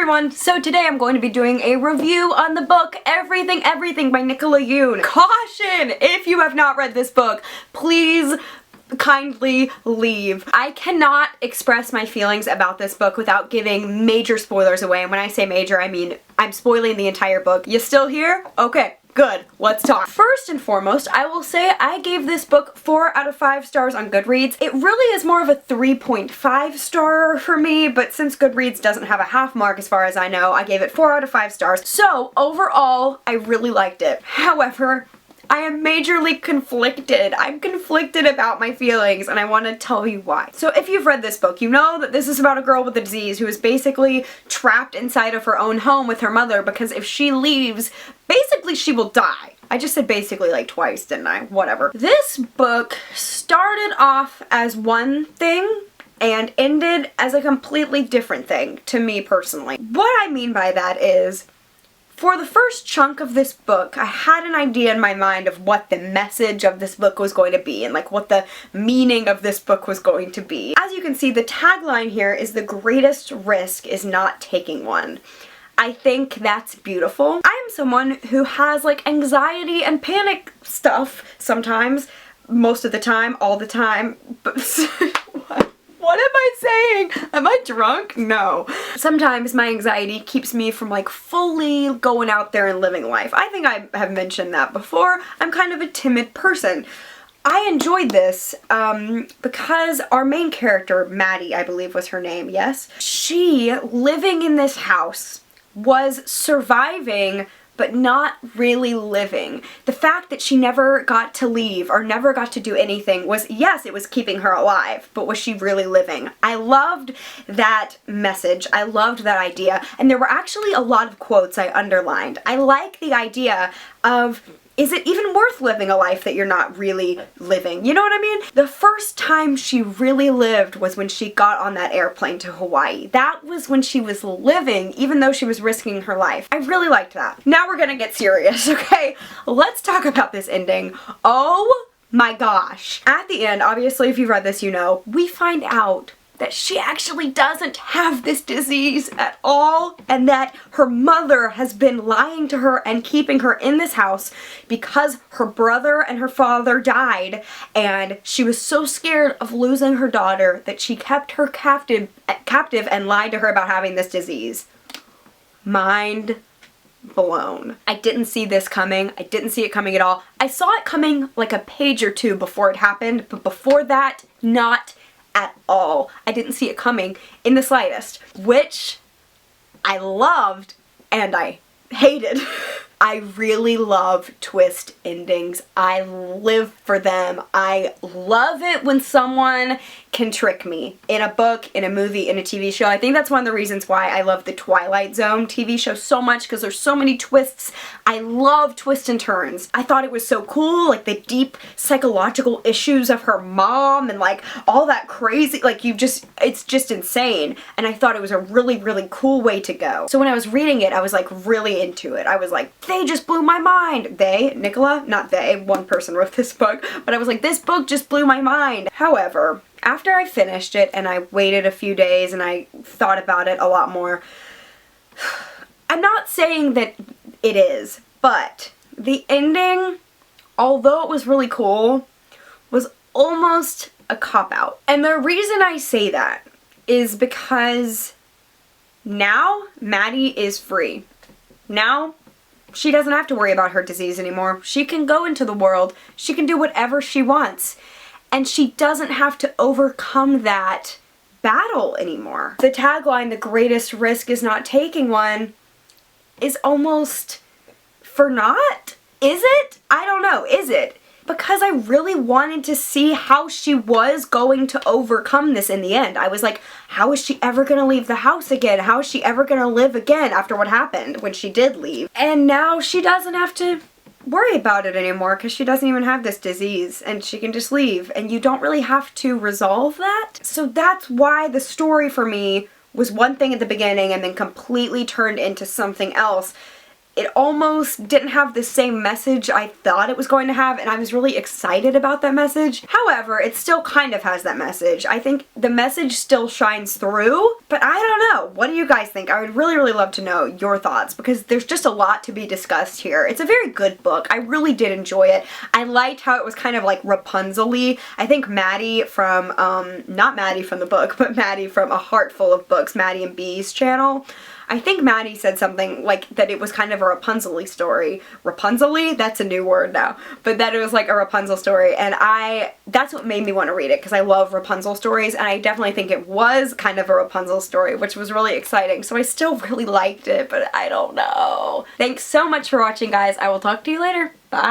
everyone! So today I'm going to be doing a review on the book Everything Everything by Nicola Yoon. Caution! If you have not read this book, please kindly leave. I cannot express my feelings about this book without giving major spoilers away, and when I say major, I mean I'm spoiling the entire book. You still here? Okay. Good, let's talk. First and foremost, I will say I gave this book 4 out of 5 stars on Goodreads. It really is more of a 3.5 star for me, but since Goodreads doesn't have a half mark as far as I know, I gave it 4 out of 5 stars. So overall, I really liked it. However, I am majorly conflicted. I'm conflicted about my feelings, and I want to tell you why. So if you've read this book, you know that this is about a girl with a disease who is basically trapped inside of her own home with her mother because if she leaves, basically she will die. I just said basically like twice, didn't I? Whatever. This book started off as one thing and ended as a completely different thing to me personally. What I mean by that is, for the first chunk of this book, I had an idea in my mind of what the message of this book was going to be and like what the meaning of this book was going to be. As you can see, the tagline here is "The greatest risk is not taking one." I think that's beautiful. I am someone who has like anxiety and panic stuff sometimes, most of the time, all the time, but What am I saying? Am I drunk? No. Sometimes my anxiety keeps me from like fully going out there and living life. I think I have mentioned that before. I'm kind of a timid person. I enjoyed this because our main character, Maddie, I believe was her name, yes? She, living in this house, was surviving but not really living. The fact that she never got to leave or never got to do anything was, yes, it was keeping her alive, but was she really living? I loved that message. I loved that idea. And there were actually a lot of quotes I underlined. I like the idea of, is it even worth living a life that you're not really living? You know what I mean? The first time she really lived was when she got on that airplane to Hawaii. That was when she was living, even though she was risking her life. I really liked that. Now we're gonna get serious, okay? Let's talk about this ending. Oh my gosh. At the end, obviously if you've read this, you know, we find out that she actually doesn't have this disease at all, and that her mother has been lying to her and keeping her in this house because her brother and her father died, and she was so scared of losing her daughter that she kept her captive and lied to her about having this disease. Mind blown. I didn't see this coming. I didn't see it coming at all. I saw it coming like a page or two before it happened, but before that, not at all. I didn't see it coming in the slightest, which I loved and I hated. I really love twist endings. I live for them. I love it when someone can trick me in a book, in a movie, in a TV show. I think that's one of the reasons why I love the Twilight Zone TV show so much, because there's so many twists. I love twists and turns. I thought it was so cool, like the deep psychological issues of her mom and like all that crazy, like it's just insane. And I thought it was a really, really cool way to go. So when I was reading it, I was like really into it. I was like, they just blew my mind. They, Nicola, not they, one person wrote this book, but I was like, this book just blew my mind. However, after I finished it and I waited a few days and I thought about it a lot more, I'm not saying that it is, but the ending, although it was really cool, was almost a cop-out. And the reason I say that is because now Maddie is free. Now she doesn't have to worry about her disease anymore. She can go into the world. She can do whatever she wants. And she doesn't have to overcome that battle anymore. The tagline, "The greatest risk is not taking one," is almost for naught? Is it? I don't know. Is it? Because I really wanted to see how she was going to overcome this in the end. I was like, how is she ever going to leave the house again? How is she ever going to live again after what happened when she did leave? And now she doesn't have to worry about it anymore because she doesn't even have this disease and she can just leave, and you don't really have to resolve that. So that's why the story for me was one thing at the beginning and then completely turned into something else it almost didn't have the same message I thought it was going to have, and I was really excited about that message. However, it still kind of has that message. I think the message still shines through, but I don't know. What do you guys think? I would really, really love to know your thoughts, because there's just a lot to be discussed here. It's a very good book. I really did enjoy it. I liked how it was kind of like Rapunzel-y. I think Maddie from, not Maddie from the book, but Maddie from A Heart Full of Books, Maddie and B's channel, I think Maddie said something like that it was kind of a Rapunzel-y story. Rapunzel-y? That's a new word now. But that it was like a Rapunzel story, and that's what made me want to read it, because I love Rapunzel stories, and I definitely think it was kind of a Rapunzel story, which was really exciting. So I still really liked it, but I don't know. Thanks so much for watching, guys. I will talk to you later. Bye.